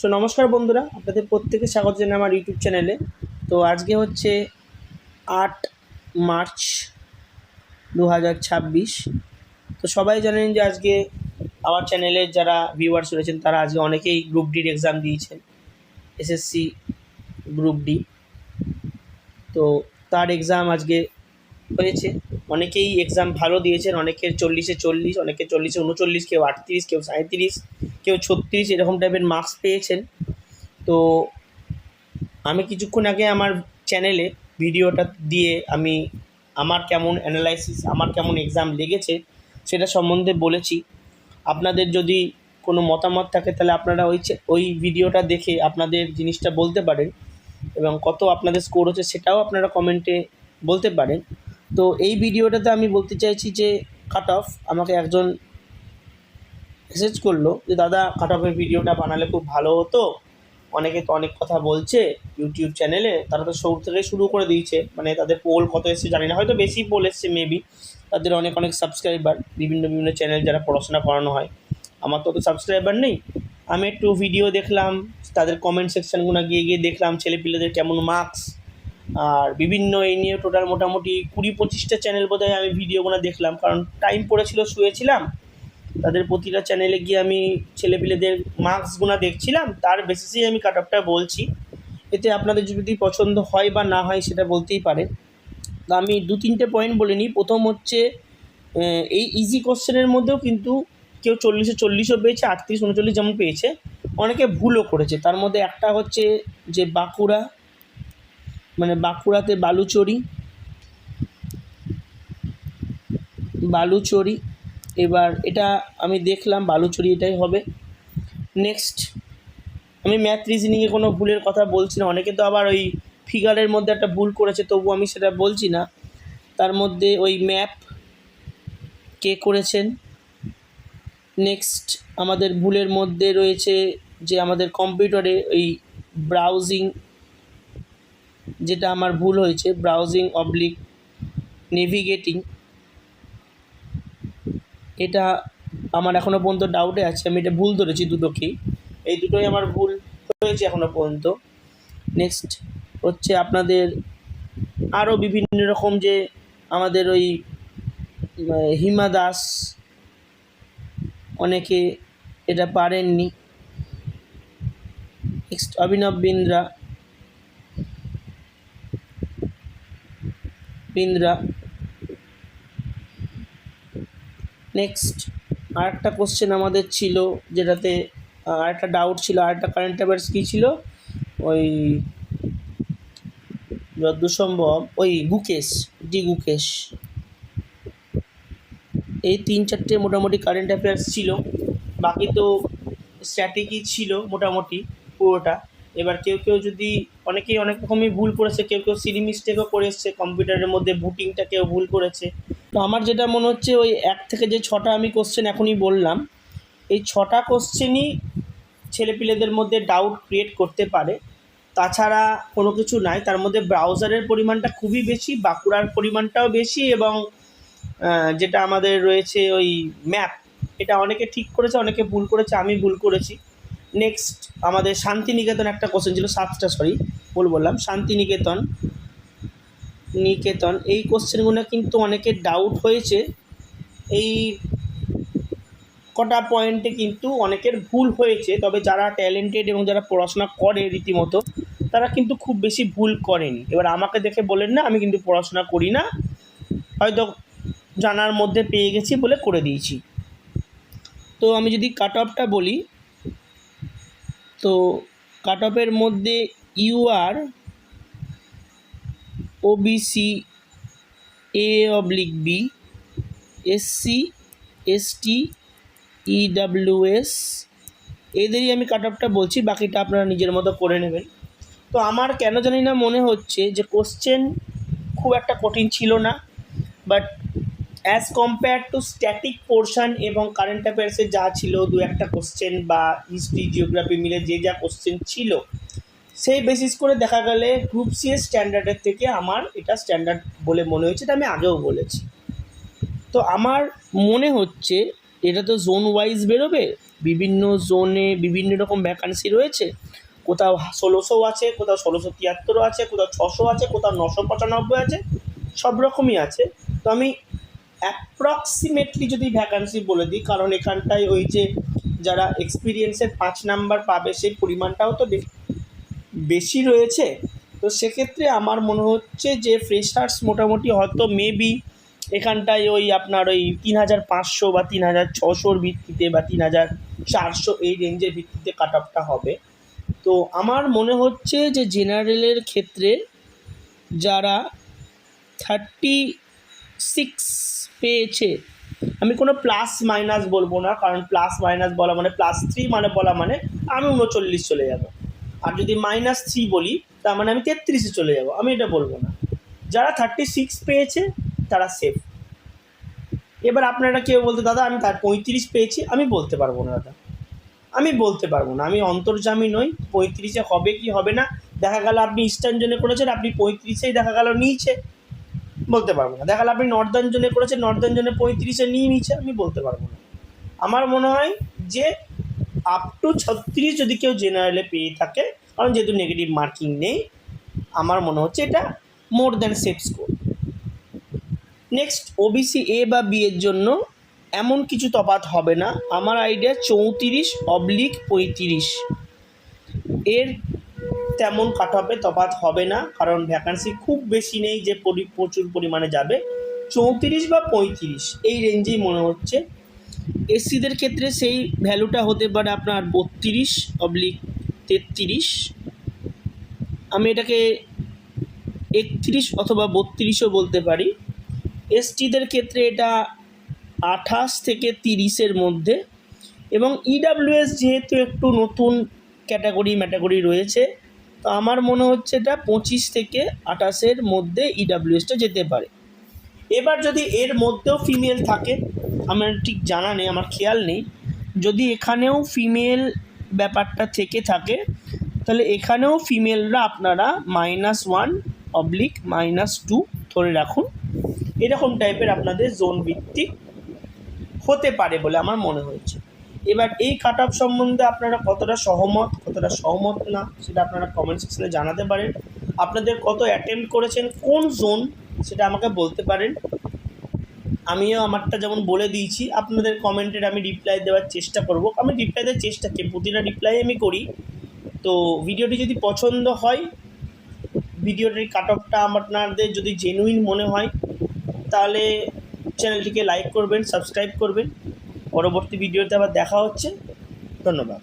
নমস্কার বন্ধুরা, আপনাদের প্রত্যেকে স্বাগত জানাই আমার ইউটিউব চ্যানেলে। তো আজকে হচ্ছে 8 মার্চ 2026। তো সবাই জানেন যে আজকে আমার চ্যানেলের যারা ভিউয়ার্স রয়েছেন তারা আজকে অনেকেই গ্রুপ ডির এক্সাম দিয়েছেন, এসএসসি গ্রুপ ডি। তো তার এক্সাম আজকে হয়েছে। অনেকেই এক্সাম ভালো দিয়েছেন, অনেকের 40-এ 40, অনেকের 40-এ 39, কেউ 38, কেউ 37, কেউ 36 এরকম টাইপের মার্কস পেয়েছেন। তো আমি কিছুক্ষণ আগে আমার চ্যানেলে ভিডিওটা দিয়ে আমি আমার কেমন অ্যানালাইসিস, আমার কেমন এক্সাম লেগেছে সেটা সম্বন্ধে বলেছি। আপনাদের যদি কোনো মতামত থাকে তাহলে আপনারা ওই ভিডিওটা দেখে আপনাদের জিনিসটা বলতে পারেন, এবং কত আপনাদের স্কোর হচ্ছে সেটাও আপনারা কমেন্টে বলতে পারেন। তো এই ভিডিওটাতে আমি বলতে চাইছি যে কাট অফ আমাকে একজন মেসেজ করলো যে দাদা কাট অফের ভিডিওটা বানালে খুব ভালো হতো, অনেকে তো অনেক কথা বলছে ইউটিউব চ্যানেলে, তারা তো শুরু থেকে শুরু করে দিয়েছে, মানে তাদের পোল কত এসছে জানি না, হয়তো বেশি পোল এসছে মেবি, তাদের অনেক অনেক সাবস্ক্রাইবার, বিভিন্ন বিভিন্ন চ্যানেল যারা পড়াশোনা করানো হয়। আমার তো সাবস্ক্রাইবার নেই। আমি একটু ভিডিও দেখলাম, তাদের কমেন্ট সেকশানগুলো গিয়ে গিয়ে দেখলাম ছেলেপিলেদের কেমন মার্কস, আর বিভিন্ন এই নিয়ে টোটাল মোটামুটি 20-25টা চ্যানেল বোধহয় আমি ভিডিওগুলো দেখলাম, কারণ টাইম পড়েছিল, শুয়েছিলাম। তাদের প্রতিটা চ্যানেলে গিয়ে আমি ছেলেপিলেদের মার্কসগুলো দেখছিলাম, তার বেসিসেই আমি কাট অফটা বলছি। এতে আপনাদের যদি পছন্দ হয় বা না হয় সেটা বলতেই পারে। তো আমি 2-3টে পয়েন্ট বলে নিই। প্রথম হচ্ছে, এই ইজি কোশ্চেনের মধ্যেও কিন্তু কেউ 40-এ 40ও পেয়েছে, 38-39 যেমন পেয়েছে, অনেকে ভুলও করেছে। তার মধ্যে একটা হচ্ছে যে বাঁকুড়াতে বালুচরি, এবার এটা আমি দেখলাম বালুচরি এটাই হবে। নেক্সট, আমি ম্যাথ রিজনিংয়ে কোনো ভুলের কথা বলছি না, অনেকে তো আবার ওই ফিগারের মধ্যে একটা ভুল করেছে, তবু আমি সেটা বলছি না। তার মধ্যে ওই ম্যাপ কে করেছেন। নেক্সট, আমাদের ভুলের মধ্যে রয়েছে যে আমাদের কম্পিউটারে ওই ব্রাউজিং, যেটা আমার ভুল হয়েছে, ব্রাউজিং অবলিক নেভিগেটিং, এটা আমার এখনও পর্যন্ত ডাউটে আছে, আমি এটা ভুল ধরেছি দুটোকেই, এই দুটোই আমার ভুল হয়েছে এখনও পর্যন্ত। নেক্সট হচ্ছে আপনাদের আরও বিভিন্ন রকম, যে আমাদের ওই হিমা দাস, অনেকে এটা পারেননি। নেক্সট অভিনব বিন্দ্রা। নেক্সট আরেকটা কোশ্চেন আমাদের ছিল, যেটাতে আরেকটা ডাউট ছিল, আরেকটা কারেন্ট অ্যাফেয়ার্স কী ছিল, ওই যতদূর সম্ভব ওই গুকেশ। এই 3-4টে মোটামুটি কারেন্ট অ্যাফেয়ার্স ছিল, বাকি তো স্ট্র্যাটেজি ছিল মোটামুটি পুরোটা। এবার কেউ কেউ যদি, অনেকেই অনেক রকমই ভুল করেছে, কেউ কেউ সিলি মিস্টেকও করে এসছে, কম্পিউটারের মধ্যে বুটিংটা কেউ ভুল করেছে। তো আমার যেটা মনে হচ্ছে, ওই 1 থেকে যে 6টা আমি কোশ্চেন এখনই বললাম, এই 6টা কোশ্চেনই ছেলেপিলেদের মধ্যে ডাউট ক্রিয়েট করতে পারে, তাছাড়া কোনো কিছু নাই। তার মধ্যে ব্রাউজারের পরিমাণটা খুবই বেশি, বাঁকুড়ার পরিমাণটাও বেশি, এবং যেটা আমাদের রয়েছে ওই ম্যাপ, এটা অনেকে ঠিক করেছে, অনেকে ভুল করেছে, আমি ভুল করেছি। নেক্সট আমাদের শান্তিনিকেতন একটা কোশ্চেন ছিল, 7টা, ভুল বললাম, শান্তিনিকেতন, এই কোশ্চেনগুলো কিন্তু অনেকের ডাউট হয়েছে, এই কটা পয়েন্টে কিন্তু অনেকের ভুল হয়েছে। তবে যারা ট্যালেন্টেড এবং যারা পড়াশোনা করে রীতিমতো, তারা কিন্তু খুব বেশি ভুল করেনি। এবার আমাকে দেখে বলেন না, আমি কিন্তু পড়াশোনা করি না, হয়তো জানার মধ্যে পেয়ে গেছি বলে করে দিয়েছি। তো আমি যদি কাট অফটা বলি, তো কাট অফের মধ্যে UR OBC A/B SC ST EWS এদেরই আমি কাট অফটা বলছি, বাকিটা আপনারা নিজের মতো করে নেবেন। তো আমার কেন জানি না মনে হচ্ছে যে কোশ্চেন খুব একটা কঠিন ছিল না, but as compare to static portion এবং কারেন্ট অ্যাফেয়ার্সে যা ছিল 2-1টা কোশ্চেন, বা হিস্ট্রি জিওগ্রাফি মিলে যে যা কোশ্চেন ছিল, সেই বেসিস করে দেখা গেলে গ্রুপ সি এর স্ট্যান্ডার্ডের থেকে আমার এটা স্ট্যান্ডার্ড বলে মনে হয়েছে, এটা আমি আগেও বলেছি। তো আমার মনে হচ্ছে এটা তো জোন ওয়াইজ বেরোবে, বিভিন্ন জোনে বিভিন্ন রকম ভ্যাকান্সি রয়েছে, কোথাও 1600 আছে, কোথাও 1673 আছে, কোথাও 600 আছে, কোথাও 995 আছে, সব রকমই আছে। তো আমি অ্যাপ্রক্সিমেটলি যদি ভ্যাকান্সি বলে দিই, কারণ এখানটায় ওই যে যারা এক্সপিরিয়েন্সের 5 নাম্বার পাবে সেই পরিমাণটাও তো বেশি রয়েছে। তো সেক্ষেত্রে আমার মনে হচ্ছে যে ফ্রেশার্স মোটামুটি হয়তো মেবি এখানটায় ওই আপনার ওই 3500 বা 3600 ভিত্তিতে বা 3400 এই রেঞ্জের ভিত্তিতে কাট অফটা হবে। তো আমার মনে হচ্ছে যে জেনারেলের ক্ষেত্রে যারা 36 পেয়েছে, আমি কোনো প্লাস মাইনাস বলবো না, কারণ প্লাস মাইনাস বলা মানে +3 মানে বলা মানে আমি 39 চলে যাব, আর যদি -3 বলি তার মানে আমি 33-এ চলে যাব, আমি এটা বলবো না। যারা 36 পেয়েছে তারা সেফ। এবার আপনারা কেউ বলতে দাদা আমি 35 পেয়েছি, আমি বলতে পারবো না দাদা, আমি বলতে পারবো না, আমি অন্তর্যামী নই। 35-এ হবে কি হবে না, দেখা গেল আপনি ইস্টার্ন জোনে করেছেন, আপনি 35-এই দেখা গেল নিয়েছে, বলতে পারবো না। দেখা গেল আপনি নর্দার্ন জোনে করেছেন, নর্দার্ন জোনে 35-এ নিয়ে নিচ্ছে, আমি বলতে পারবো না। আমার মনে হয় যে আপ টু 36 যদি কেউ জেনারেলে পেয়ে থাকে, কারণ যেহেতু নেগেটিভ মার্কিং নেই, আমার মনে হচ্ছে এটা more than safe score. Next OBC A বা বি এর জন্য এমন কিছু তফাৎ হবে না, আমার আইডিয়া 34/35 এর তেমন কাট অফে তফাৎ হবে না, কারণ ভ্যাকান্সি খুব বেশি নেই যে প্রচুর পরিমাণে যাবে। 34 বা 35 এই রেঞ্জেই মনে হচ্ছে। এসসিদের ক্ষেত্রে সেই ভ্যালুটা হতে পারে আপনার 32/33, আমি এটাকে 31 অথবা 32ও বলতে পারি। এসটিদের ক্ষেত্রে এটা 28 থেকে 30-এর মধ্যে, এবং ইডাব্লিউএস যেহেতু একটু নতুন ক্যাটাগরি রয়েছে, তো আমার মনে হচ্ছে এটা 25 থেকে 28-এর মধ্যে ইডাব্লিউএসটা যেতে পারে। এবার যদি এর মধ্যেও ফিমেল থাকে, আমার ঠিক জানা নেই, আমার খেয়াল নেই, যদি এখানেও ফিমেল ব্যাপারটা থেকে থাকে তাহলে এখানেও ফিমেলরা আপনারা -1/-2 ধরে রাখুন, এরকম টাইপের আপনাদের জোন ভিত্তিক হতে পারে বলে আমার মনে হয়েছে। এবার এই কাট অফ সম্বন্ধে আপনারা কতটা সহমত না সেটা আপনারা কমেন্ট সেকশনে জানাতে পারেন। আপনাদের কত অ্যাটেম্প্ট করেছেন, কোন জোন, সেটা আমাকে বলতে পারেন। আমিও আমারটা যেমন বলে দিয়েছি, আপনাদের কমেন্টের আমি রিপ্লাই দেওয়ার চেষ্টা করব, আমি রিপ্লাই দেওয়ার চেষ্টা করি, প্রতিটা রিপ্লাই আমি করি। তো ভিডিওটি যদি পছন্দ হয়, ভিডিওটির কাট অফটা আপনাদের যদি জেনুইন মনে হয়, তাহলে চ্যানেলটিকে লাইক করবেন, সাবস্ক্রাইব করবেন। পরবর্তী ভিডিওতে আবার দেখা হচ্ছে। ধন্যবাদ।